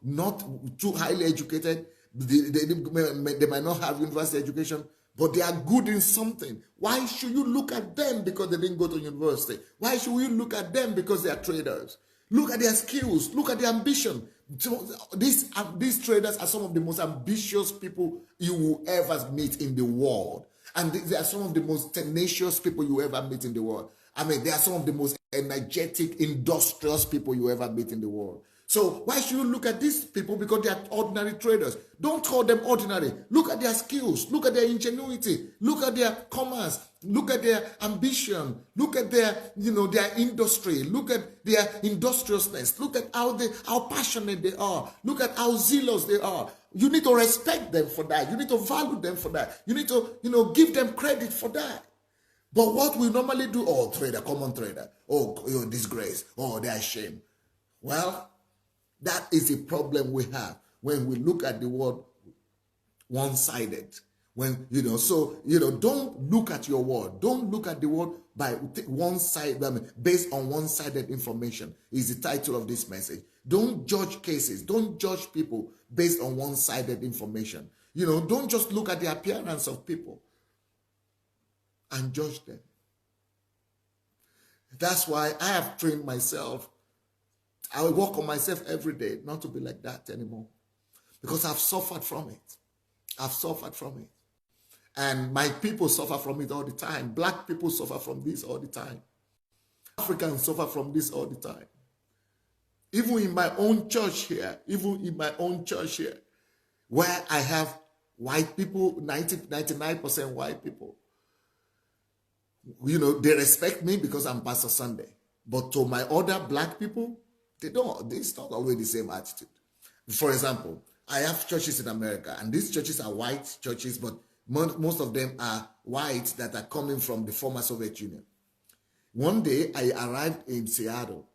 not too highly educated, they might not have university education, but they are good in something. Why should you look at them because they didn't go to university? Why should you look at them because they are traders? Look at their skills. Look at their ambition. These traders are some of the most ambitious people you will ever meet in the world. And they are some of the most tenacious people you ever meet in the world. I mean, they are some of the most energetic, industrious people you ever meet in the world. So why should you look at these people because they are ordinary traders? Don't call them ordinary. Look at their skills. Look at their ingenuity. Look at their commerce. Look at their ambition. Look at their, their industry. Look at their industriousness. Look at how passionate they are. Look at how zealous they are. You need to respect them for that. You need to value them for that. You need to, give them credit for that. But what we normally do, common trader, disgrace, they are shame. Well, that is a problem we have when we look at the world one-sided. When, don't look at your world. Don't look at the world by one side, based on one-sided information is the title of this message. Don't judge cases. Don't judge people based on one-sided information. Don't just look at the appearance of people and judge them. That's why I have trained myself. I will work on myself every day not to be like that anymore. Because I've suffered from it. I've suffered from it. And my people suffer from it all the time. Black people suffer from this all the time. Africans suffer from this all the time. Even in my own church here, where I have white people, 99% white people, they respect me because I'm Pastor Sunday. But to my other black people, they don't. It's not always the same attitude. For example, I have churches in America, and these churches are white churches, but most of them are whites that are coming from the former Soviet Union. One day, I arrived in Seattle,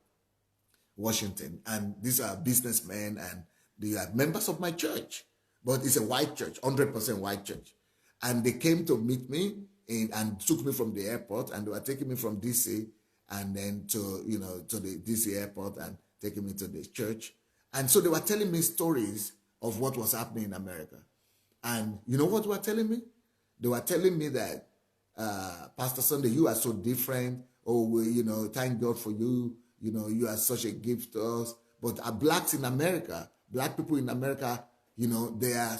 Washington, and these are businessmen, and they are members of my church, but it's a white church, 100% white church. And they came to meet me and took me from the airport, and they were taking me from D.C. and then to the D.C. airport and taking me to the church. And so they were telling me stories of what was happening in America. And you know what they were telling me? They were telling me that, Pastor Sunday, you are so different. Oh, thank God for you. You are such a gift to us. But blacks in America, black people in America, they are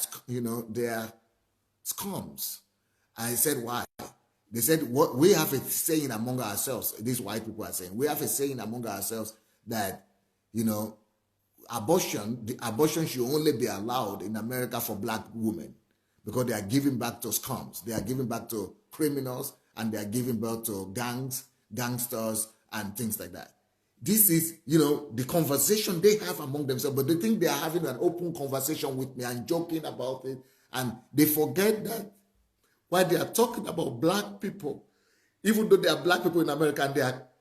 scums. I said, why? They said, what we have a saying among ourselves. These white people are saying, we have a saying among ourselves that, abortion should only be allowed in America for black women because they are giving back to scums. They are giving back to criminals, and they are giving birth to gangsters, and things like that. This is, the conversation they have among themselves, but they think they are having an open conversation with me and joking about it, and they forget that while they are talking about black people, even though they are black people in America, and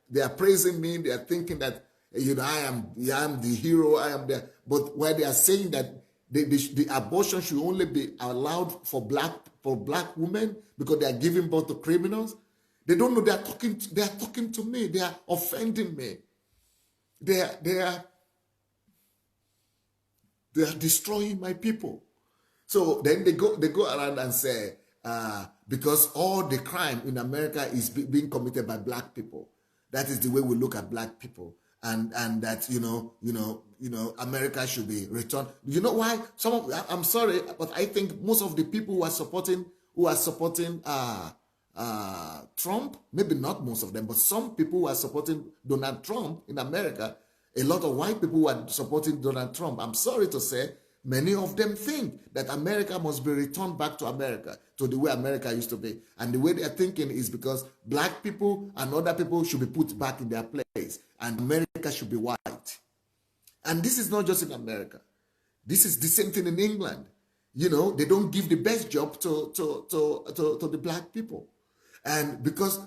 they are praising me, they are thinking that, I am the hero, I am there. But while they are saying that the abortion should only be allowed for black women because they are giving birth to criminals, they don't know they are talking to me. They are offending me. They are destroying my people. So then they go around and say, because all the crime in America is being committed by black people. That is the way we look at black people. And that, America should be returned. You know why? I'm sorry, but I think most of the people who are supporting Trump, maybe not most of them, but some people who are supporting Donald Trump in America, a lot of white people who are supporting Donald Trump, I'm sorry to say, many of them think that America must be returned back to America, to the way America used to be. And the way they're thinking is because black people and other people should be put back in their place, and America should be white. And this is not just in America. This is the same thing in England. They don't give the best job to the black people. And because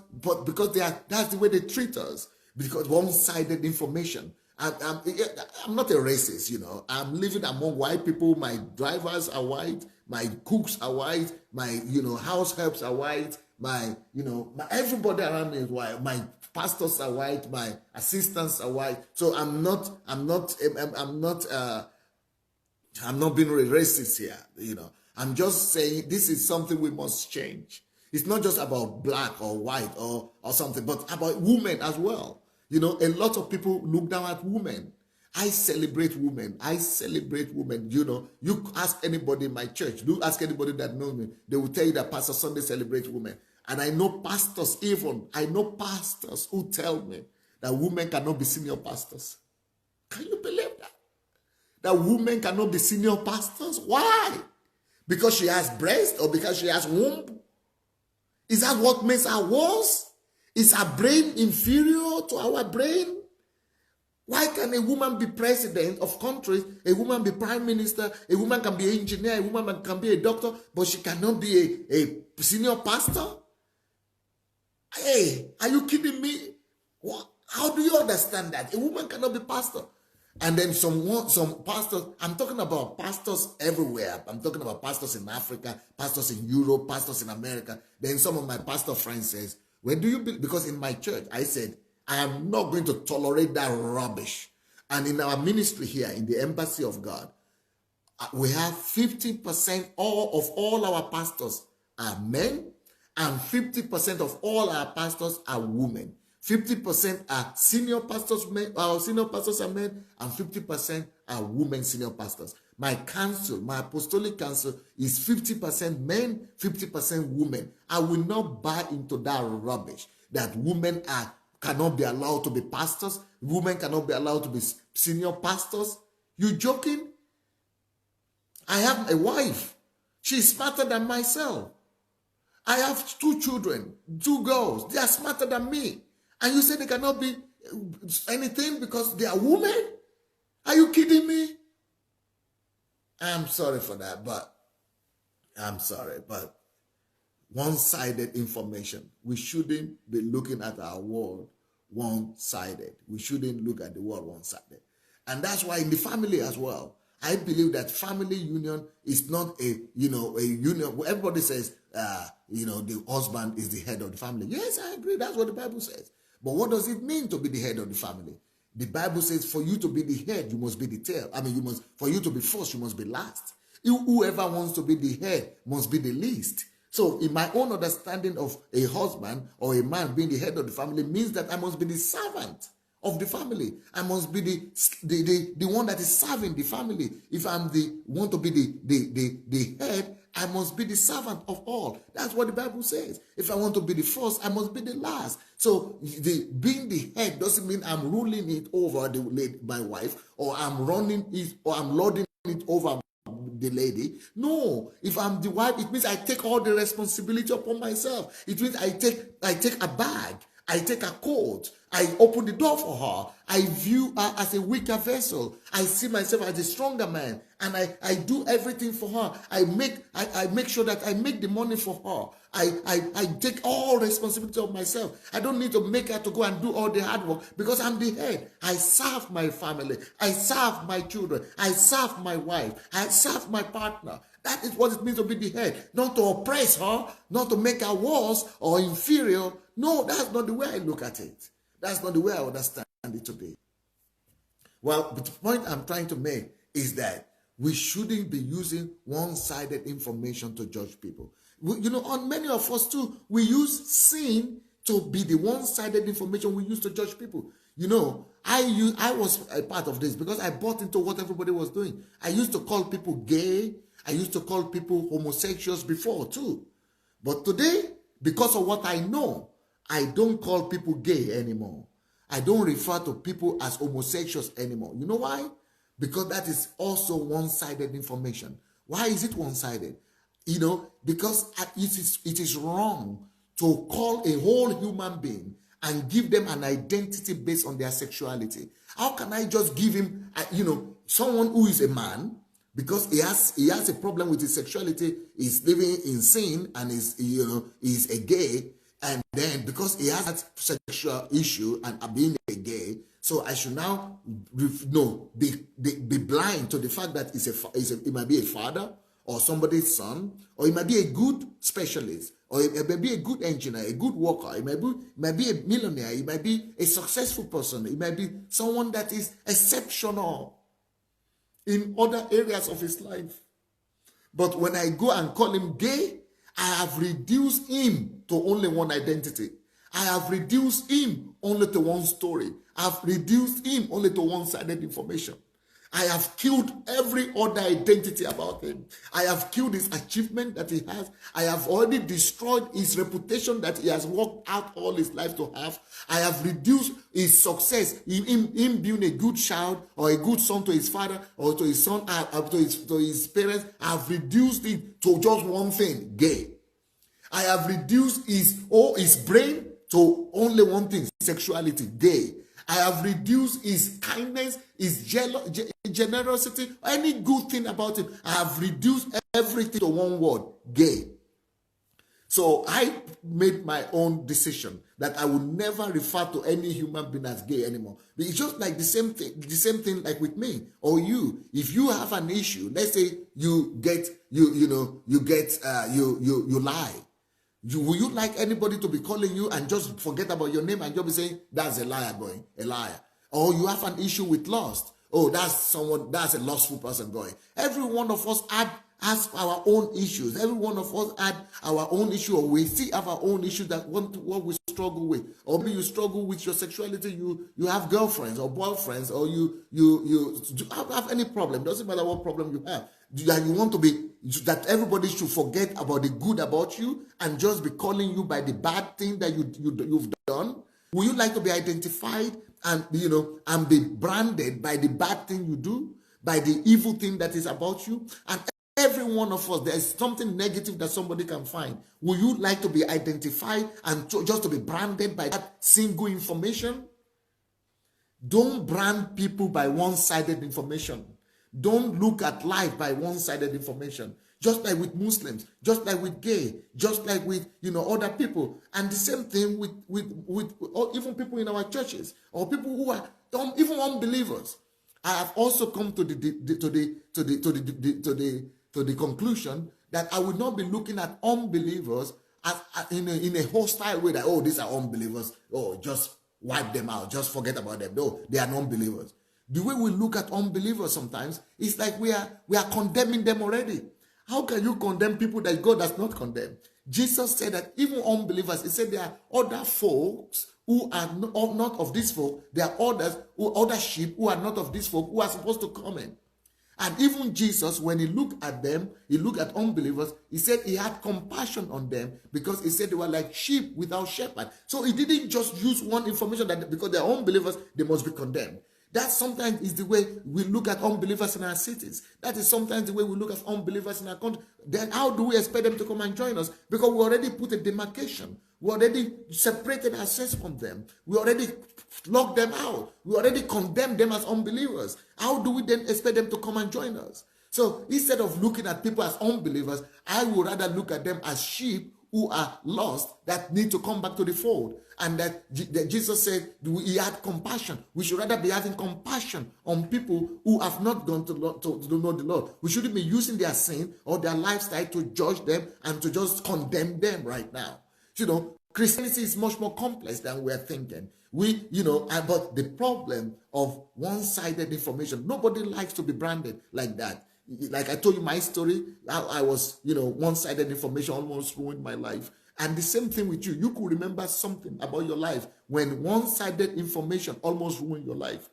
that's the way they treat us, because one-sided information. I'm not a racist, you know. I'm living among white people. My drivers are white. My cooks are white. My, house helps are white. My, everybody around me is white. My pastors are white. My assistants are white. So I'm not being racist here, you know. I'm just saying this is something we must change. It's not just about black or white or something, but about women as well. You know, a lot of people look down at women. I celebrate women. I celebrate women. You know, you ask anybody in my church, do ask anybody that knows me, they will tell you that Pastor Sunday celebrates women. And I know pastors who tell me that women cannot be senior pastors. Can you believe that? That women cannot be senior pastors? Why? Because she has breast or because she has womb? Is that what makes her worse? Is her brain inferior to our brain? Why can a woman be president of countries, a woman be prime minister, a woman can be an engineer, a woman can be a doctor, but she cannot be a senior pastor? Hey, are you kidding me? What? How do you understand that? A woman cannot be pastor. And then some pastors, I'm talking about pastors everywhere. I'm talking about pastors in Africa, pastors in Europe, pastors in America. Then some of my pastor friends says, where do you be? Because in my church, I said, I am not going to tolerate that rubbish. And in our ministry here, in the Embassy of God, we have 50% of all our pastors are men, and 50% of all our pastors are women. 50% are senior pastors, our senior pastors are men, and 50% are women senior pastors. My council, my apostolic council is 50% men, 50% women. I will not buy into that rubbish that women cannot be allowed to be pastors, women cannot be allowed to be senior pastors. You joking? I have a wife. She's smarter than myself. I have 2 children, 2 girls. They are smarter than me. And you say they cannot be anything because they are women? Are you kidding me? I'm sorry for that, but one-sided information. We shouldn't be looking at our world one-sided. We shouldn't look at the world one-sided. And that's why in the family as well, I believe that family union is not a union. Everybody says, the husband is the head of the family. Yes, I agree. That's what the Bible says. But what does it mean to be the head of the family? The Bible says for you to be the head, you must be the tail. For you to be first, you must be last. Whoever wants to be the head must be the least. So in my own understanding of a husband or a man being the head of the family means that I must be the servant of the family. I must be the one that is serving the family. If I'm want to be the head, I must be the servant of all. That's what the Bible says. If I want to be the first, I must be the last. So being the head doesn't mean I'm ruling it over my wife, or I'm running it, or I'm lording it over the lady. No, if I'm the wife, it means I take all the responsibility upon myself. It means I take a bag, I take a coat, I open the door for her. I view her as a weaker vessel. I see myself as a stronger man, and I do everything for her. I make sure that I make the money for her. I take all responsibility of myself. I don't need to make her to go and do all the hard work because I'm the head. I serve my family. I serve my children. I serve my wife. I serve my partner. That is what it means to be the head. Not to oppress her, not to make her worse or inferior. No, that's not the way I look at it. That's not the way I understand it to be. Well, but the point I'm trying to make is that we shouldn't be using one-sided information to judge people. On many of us too, we use sin to be the one-sided information we use to judge people. I was a part of this because I bought into what everybody was doing. I used to call people gay. I used to call people homosexuals before too. But today, because of what I know, I don't call people gay anymore. I don't refer to people as homosexuals anymore. You know why? Because that is also one-sided information. Why is it one-sided? Because it is wrong to call a whole human being and give them an identity based on their sexuality. How can I just give him, someone who is a man, because he has a problem with his sexuality, is living in sin and is a gay, and then because he has that sexual issue and being a gay, So I should now be blind to the fact that it might be a father or somebody's son, or it might be a good specialist, or it might be a good engineer, a good worker, it might be a millionaire, it might be a successful person, it might be someone that is exceptional in other areas of his life. But when I go and call him gay, I have reduced him to only one identity. I have reduced him only to one story. I have reduced him only to one-sided information. I have killed every other identity about him. I have killed his achievement that he has. I have already destroyed his reputation that he has worked out all his life to have. I have reduced his success, him being a good child or a good son to his father or to his son, to his parents. I have reduced it to just one thing, gay. I have reduced his brain to only one thing, sexuality, gay. I have reduced his kindness, his generosity, any good thing about him. I have reduced everything to one word, gay. So I made my own decision that I will never refer to any human being as gay anymore. It's just like the same thing like with me or you. If you have an issue, let's say you lie. Will you like anybody to be calling you and just forget about your name and just be saying, that's a liar going, a liar? Or you have an issue with lust. Oh, that's a lustful person going. Every one of us has our own issues. Every one of us had our own issue, or we see have our own issues that what we struggle with. Or maybe you struggle with your sexuality, you have girlfriends or boyfriends, or you have any problem. Doesn't matter what problem you have. And you want to be that everybody should forget about the good about you and just be calling you by the bad thing that you've done. Will you like to be identified and be branded by the bad thing you do, by the evil thing that is about you? And every one of us, there is something negative that somebody can find. Will you like to be identified and just to be branded by that single information? Don't brand people by one-sided information. Don't look at life by one-sided information. Just like with Muslims, just like with gay, just like with other people, and the same thing with even people in our churches or people who are even unbelievers. I have also come to the conclusion that I would not be looking at unbelievers in a hostile way that, oh, these are unbelievers, oh, just wipe them out, just forget about them. No, they are non-believers. The way we look at unbelievers sometimes is like we are condemning them already. How can you condemn people that God does not condemn? Jesus said that even unbelievers, he said there are other folks who are not of this folk. There are other sheep who are not of this folk who are supposed to come in. And even Jesus, when he looked at them, he looked at unbelievers, he said he had compassion on them because he said they were like sheep without shepherd. So he didn't just use one information that because they are unbelievers, they must be condemned. That sometimes is the way we look at unbelievers in our cities. That is sometimes the way we look at unbelievers in our country. Then how do we expect them to come and join us? Because we already put a demarcation. We already separated ourselves from them. We already locked them out. We already condemned them as unbelievers. How do we then expect them to come and join us? So instead of looking at people as unbelievers, I would rather look at them as sheep who are lost that need to come back to the fold. And that Jesus said he had compassion. We should rather be having compassion on people who have not gone to know the Lord. We shouldn't be using their sin or their lifestyle to judge them and to just condemn them right now. Christianity is much more complex than we're thinking. But the problem of one-sided information, nobody likes to be branded like that. Like I told you my story, how I was, one-sided information almost ruined my life. And the same thing with you. You could remember something about your life when one-sided information almost ruined your life.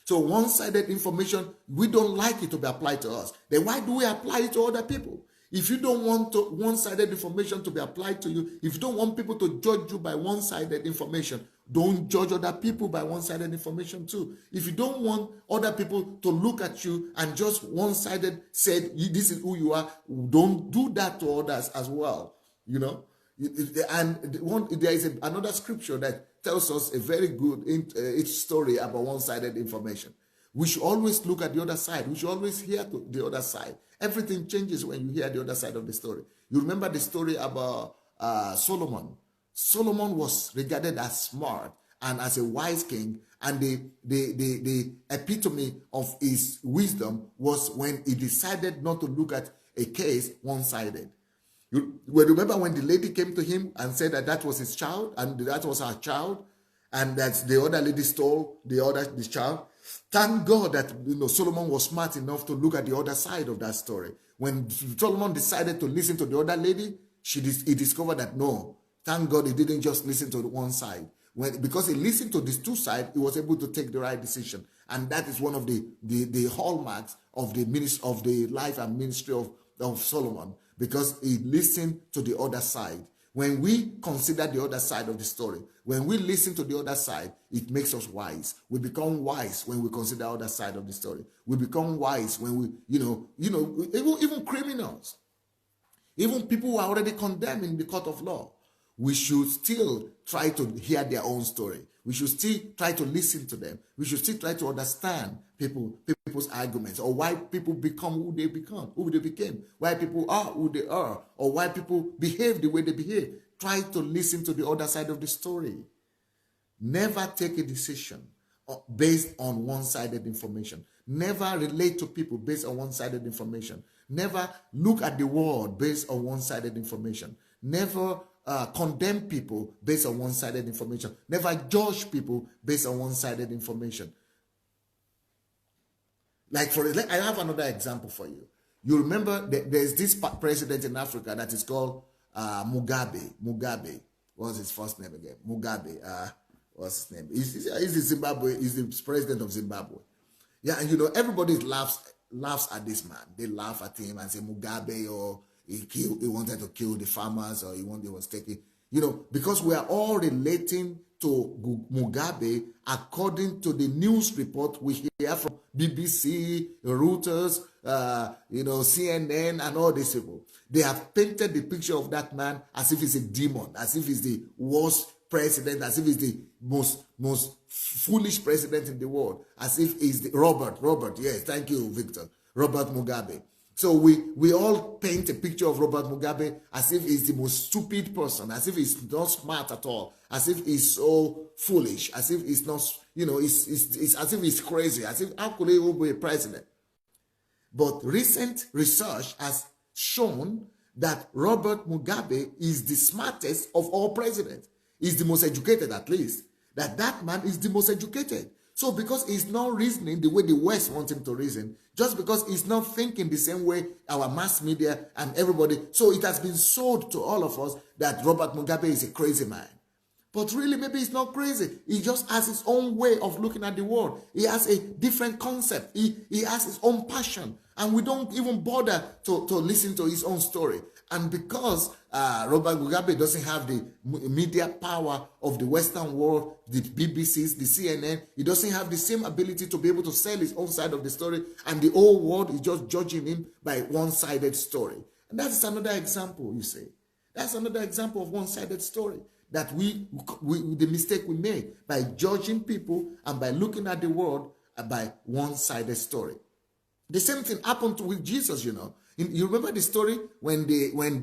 So one-sided information, we don't like it to be applied to us. Then why do we apply it to other people? If you don't want one-sided information to be applied to you, if you don't want people to judge you by one-sided information, don't judge other people by one-sided information too. If you don't want other people to look at you and just one-sided said, this is who you are, don't do that to others as well. And there is another scripture that tells us a very good story about one-sided information. We should always look at the other side. We should always hear the other side. Everything changes when you hear the other side of the story. You remember the story about Solomon. Solomon was regarded as smart and as a wise king, And the epitome of his wisdom was when he decided not to look at a case one-sided. You remember when the lady came to him and said that that was his child and that was her child, and that the other lady stole the child? Thank God that Solomon was smart enough to look at the other side of that story. When Solomon decided to listen to the other lady, he discovered that no, thank God he didn't just listen to one side. Because he listened to these two sides, he was able to take the right decision. And that is one of the hallmarks of the life and ministry of Solomon, because he listened to the other side. When we consider the other side of the story, when we listen to the other side, it makes us wise. We become wise when we consider the other side of the story. We become wise when we, even criminals, even people who are already condemned in the court of law, we should still try to hear their own story. We should still try to listen to them. We should still try to understand people's arguments, or why people become who they became, why people are who they are, or why people behave the way they behave. Try to listen to the other side of the story. Never take a decision based on one-sided information. Never relate to people based on one-sided information. Never look at the world based on one-sided information. Never condemn people based on one-sided information. Never judge people based on one-sided information. I have another example for you. You remember there's this president in Africa that is called Mugabe. Mugabe. What's his first name again? Mugabe. What's his name? He's the president of Zimbabwe. Yeah, and everybody laughs at this man. They laugh at him and say Mugabe, or he wanted to kill the farmers, or he was taking, because we are all relating to Mugabe according to the news report we hear from BBC, Reuters, CNN, and all these people. They have painted the picture of that man as if he's a demon, as if he's the worst president, as if he's the most foolish president in the world, as if he's the Robert, yes, thank you, Victor, Robert Mugabe. So we all paint a picture of Robert Mugabe as if he's the most stupid person, as if he's not smart at all, as if he's so foolish, as if he's not, it's as if he's crazy, as if how could he be a president? But recent research has shown that Robert Mugabe is the smartest of all presidents. He's the most educated, at least. That man is the most educated. So because he's not reasoning the way the West wants him to reason, just because he's not thinking the same way our mass media and everybody, so it has been sold to all of us that Robert Mugabe is a crazy man. But really, maybe he's not crazy. He just has his own way of looking at the world. He has a different concept. He has his own passion. And we don't even bother to listen to his own story. And because Robert Mugabe doesn't have the media power of the Western world, the BBCs, the CNN, he doesn't have the same ability to be able to sell his own side of the story, and the whole world is just judging him by one-sided story. And that's another example, you see. That's another example of one-sided story, that the mistake we made by judging people and by looking at the world by one-sided story. The same thing happened with Jesus, You remember the story when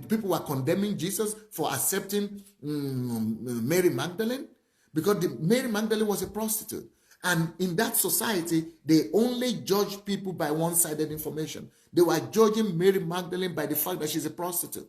people were condemning Jesus for accepting Mary Magdalene? Because Mary Magdalene was a prostitute. And in that society, they only judge people by one-sided information. They were judging Mary Magdalene by the fact that she's a prostitute.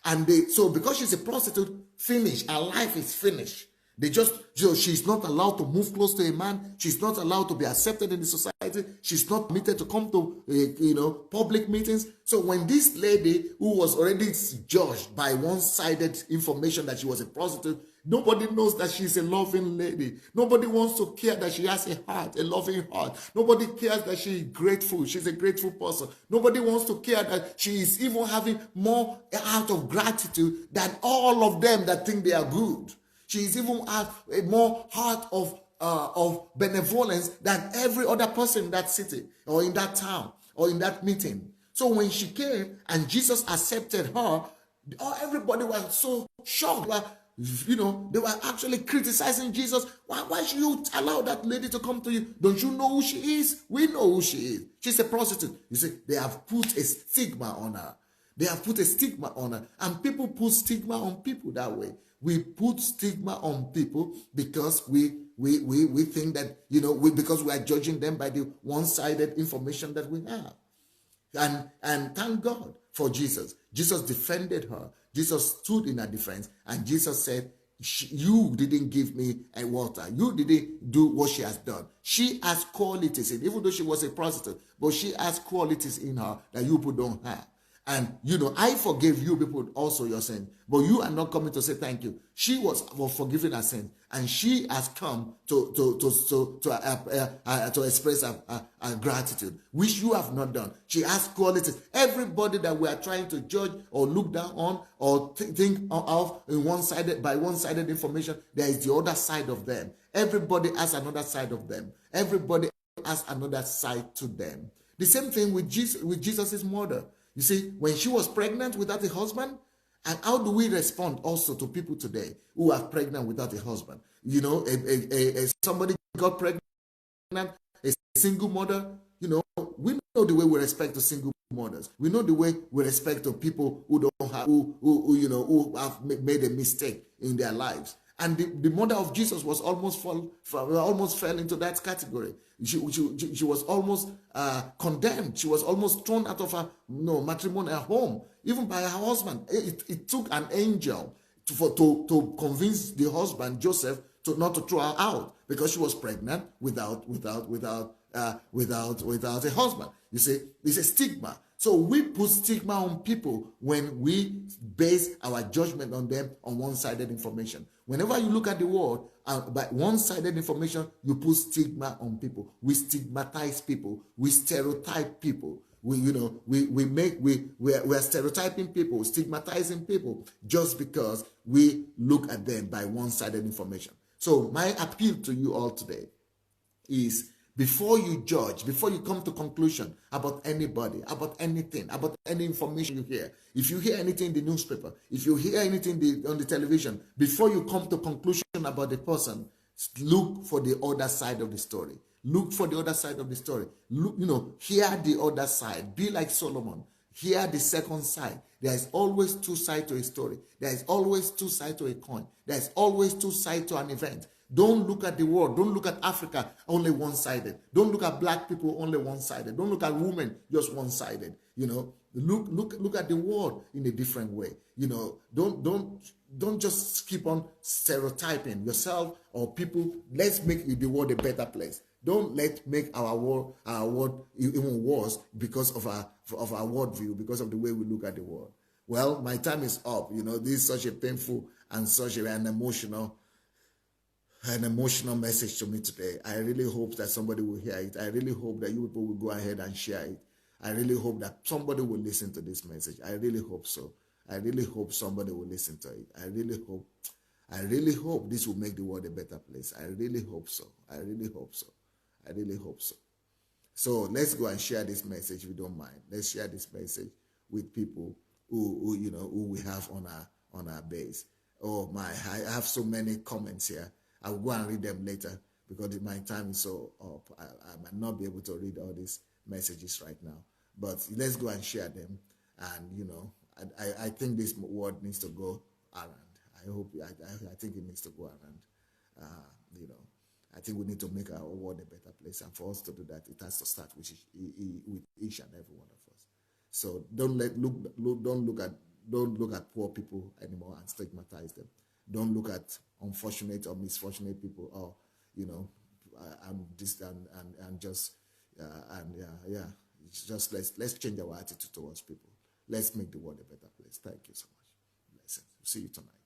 And so because she's a prostitute, finished. Her life is finished. She's not allowed to move close to a man. She's not allowed to be accepted in the society. She's not permitted to come to, public meetings. So when this lady, who was already judged by one-sided information that she was a prostitute, nobody knows that she's a loving lady. Nobody wants to care that she has a heart, a loving heart. Nobody cares that she's grateful. She's a grateful person. Nobody wants to care that she is even having more out of gratitude than all of them that think they are good. She's even have a more heart of benevolence than every other person in that city or in that town or in that meeting. So when she came and Jesus accepted her, everybody was so shocked. They were actually criticizing Jesus. Why should you allow that lady to come to you? Don't you know who she is? We know who she is. She's a prostitute. You see, they have put a stigma on her. They have put a stigma on her. And people put stigma on people that way. We put stigma on people because we We think that, because we are judging them by the one-sided information that we have. And thank God for Jesus. Jesus defended her. Jesus stood in her defense, and Jesus said, you didn't give me a water. You didn't do what she has done. She has qualities, even though she was a prostitute, but she has qualities in her that you people don't have. And, I forgave you people also your sins, but you are not coming to say thank you. She was forgiving her sins, and she has come to express her gratitude, which you have not done. She has qualities. Everybody that we are trying to judge or look down on or think of by one-sided information, there is the other side of them. Everybody has another side of them. Everybody has another side to them. The same thing with Jesus' mother. You see, when she was pregnant without a husband, and how do we respond also to people today who are pregnant without a husband? Somebody got pregnant, a single mother, we know the way we respect the single mothers. We know the way we respect the people who don't have, who have made a mistake in their lives. And the mother of Jesus was almost fell into that category. She was almost condemned. She was almost thrown out of her matrimonial home, even by her husband. It took an angel to convince the husband Joseph not to throw her out, because she was pregnant without a husband. You see, it's a stigma. So we put stigma on people when we base our judgment on them on one-sided information. Whenever you look at the world by one-sided information, you put stigma on people. We stigmatize people. We stereotype people. We are stereotyping people, stigmatizing people just because we look at them by one-sided information. So my appeal to you all today is, before you judge, before you come to conclusion about anybody, about anything, about any information you hear, if you hear anything in the newspaper, if you hear anything on the television, before you come to conclusion about the person, look for the other side of the story. Look for the other side of the story. Look, hear the other side. Be like Solomon. Hear the second side. There is always two sides to a story. There is always two sides to a coin. There is always two sides to an event. Don't look at the world. Don't look at Africa only one-sided. Don't look at black people only one-sided. Don't look at women just one-sided. Look at the world in a different way. Don't just keep on stereotyping yourself or people. Let's make the world a better place. Don't make our world even worse because of our worldview, because of the way we look at the world. Well, my time is up. This is such a painful and such an emotional message to me today. I really hope that somebody will hear it. I really hope that you people will go ahead and share it. I really hope that somebody will listen to this message. I really hope so. I really hope somebody will listen to it. I really hope this will make the world a better place. I really hope so. I really hope so. I really hope so. So let's go and share this message if you don't mind. Let's share this message with people who we have on our base. Oh my, I have so many comments here. I'll go and read them later because my time is so up. I might not be able to read all these messages right now. But let's go and share them. And, I think this word needs to go around. I think it needs to go around. I think we need to make our world a better place. And for us to do that, it has to start with each and every one of us. So don't look at poor people anymore and stigmatize them. Don't look at unfortunate or misfortunate people, or just let's change our attitude towards people. Let's make the world a better place. Thank you so much. Blessings. See you tonight.